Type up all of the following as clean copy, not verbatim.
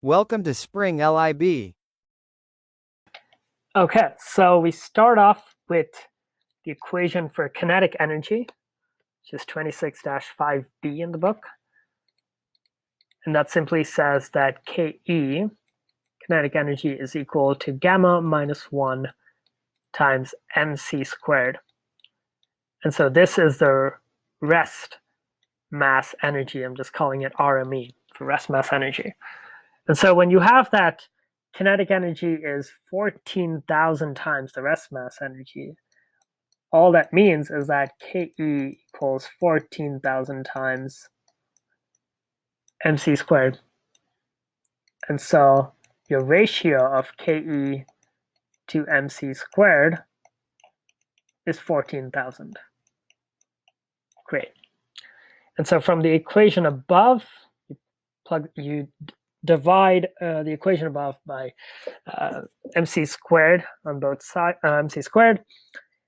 Welcome to Spring LIB. Okay, so we start off with the equation for kinetic energy, which is 26-5b in the book. And that simply says that Ke, kinetic energy, is equal to gamma minus 1 times mc squared. And so this is the rest mass energy. I'm just calling it RME for rest mass energy. And so when you have that kinetic energy is 14,000 times the rest mass energy, all that means is that Ke equals 14,000 times mc squared. And so your ratio of Ke to mc squared is 14,000. Great. And so from the equation above, you divide the equation above by mc squared on both sides, mc squared,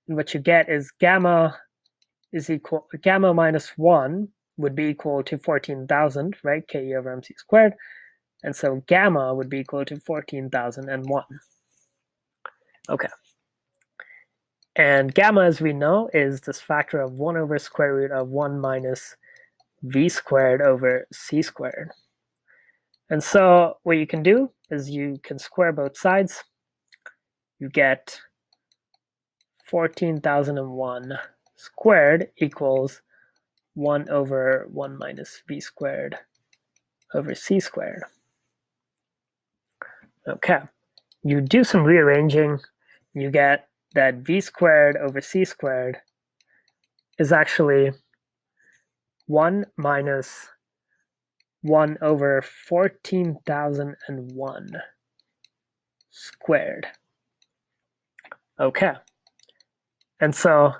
and what you get is gamma minus 1 would be equal to 14,000, right? Ke over mc squared. And so gamma would be equal to 14,001. Okay. And gamma, as we know, is this factor of 1 over square root of 1 minus v squared over c squared. And so what you can do is you can square both sides. You get 14,001 squared equals 1 over 1 minus v squared over c squared. Okay. You do some rearranging, you get that v squared over c squared is actually 1 minus 1 over 14,001 squared. Okay. And so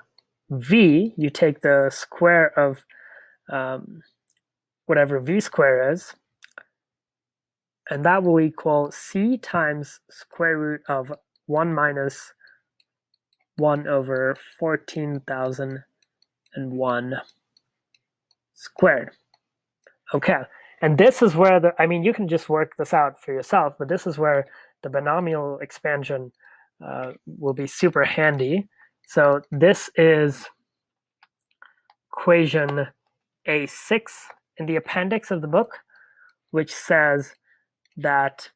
v, you take the square of whatever v square is, and that will equal c times square root of 1 minus 1 over 14,001 squared. Okay, and this is where you can just work this out for yourself, but this is where the binomial expansion will be super handy. So this is equation A6 in the appendix of the book, which says that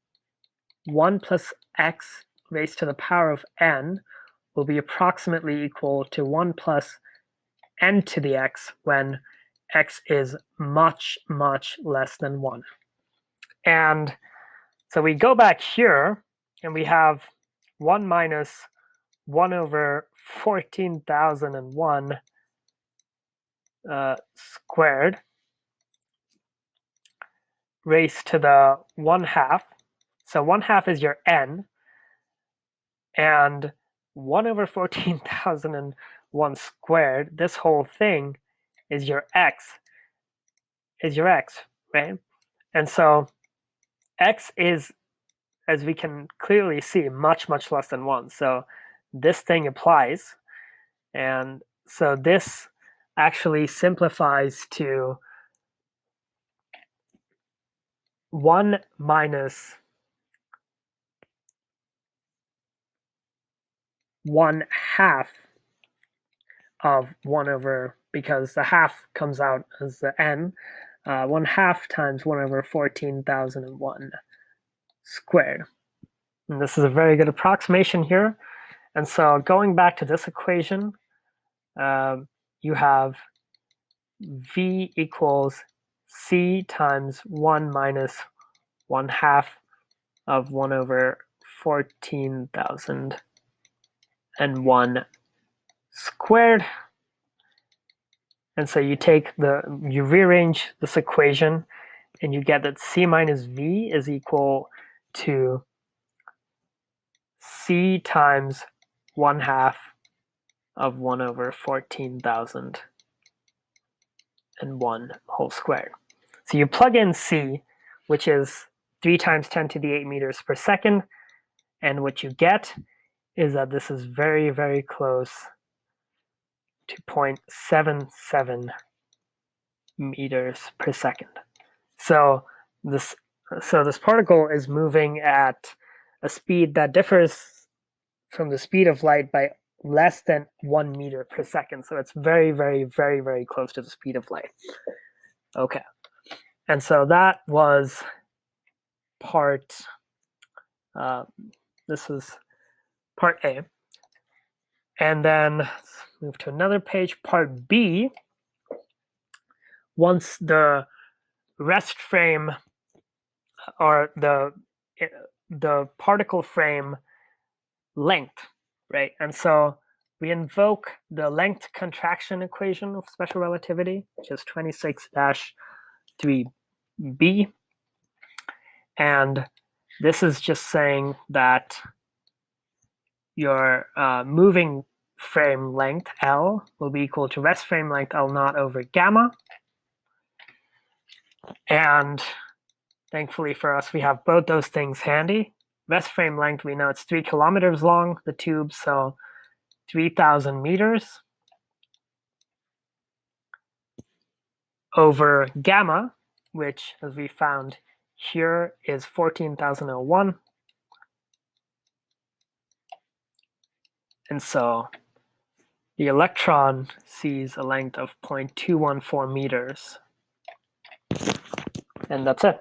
1 plus x raised to the power of n will be approximately equal to 1 plus n to the x when x is much, much less than 1. And so we go back here, and we have 1 minus 1 over 14,001 squared raised to the 1/2. So 1/2 is your n, and 1 over 14,001 squared, this whole thing is your x, right? And so x is, as we can clearly see, much, much less than 1. So this thing applies. And so this actually simplifies to 1 minus 1/2 of 1 over, because the half comes out as the n, 1/2 times 1 over 14,001 squared. And this is a very good approximation here. And so going back to this equation, you have v equals c times 1 minus 1/2 of 1 over 14,001 squared. And so you rearrange this equation, and you get that c minus v is equal to c times 1/2 of 1 over 14,001 whole squared. So you plug in c, which is 3 times 10 to the 8 meters per second, and what you get is that this is very, very close to 0.77 meters per second. So this So this particle is moving at a speed that differs from the speed of light by less than 1 meter per second. So it's very, very, very, very close to the speed of light. Okay. And so that was part, this is part A. And then let's move to another page, part B. Once the rest frame or the particle frame length, right? And so we invoke the length contraction equation of special relativity, which is 26-3b. And this is just saying that your moving frame length, L, will be equal to rest frame length L naught over gamma. And thankfully for us, we have both those things handy. Rest frame length, we know it's 3 kilometers long, the tube, so 3,000 meters over gamma, which, as we found here, is 14,001. And so the electron sees a length of 0.214 meters. And that's it.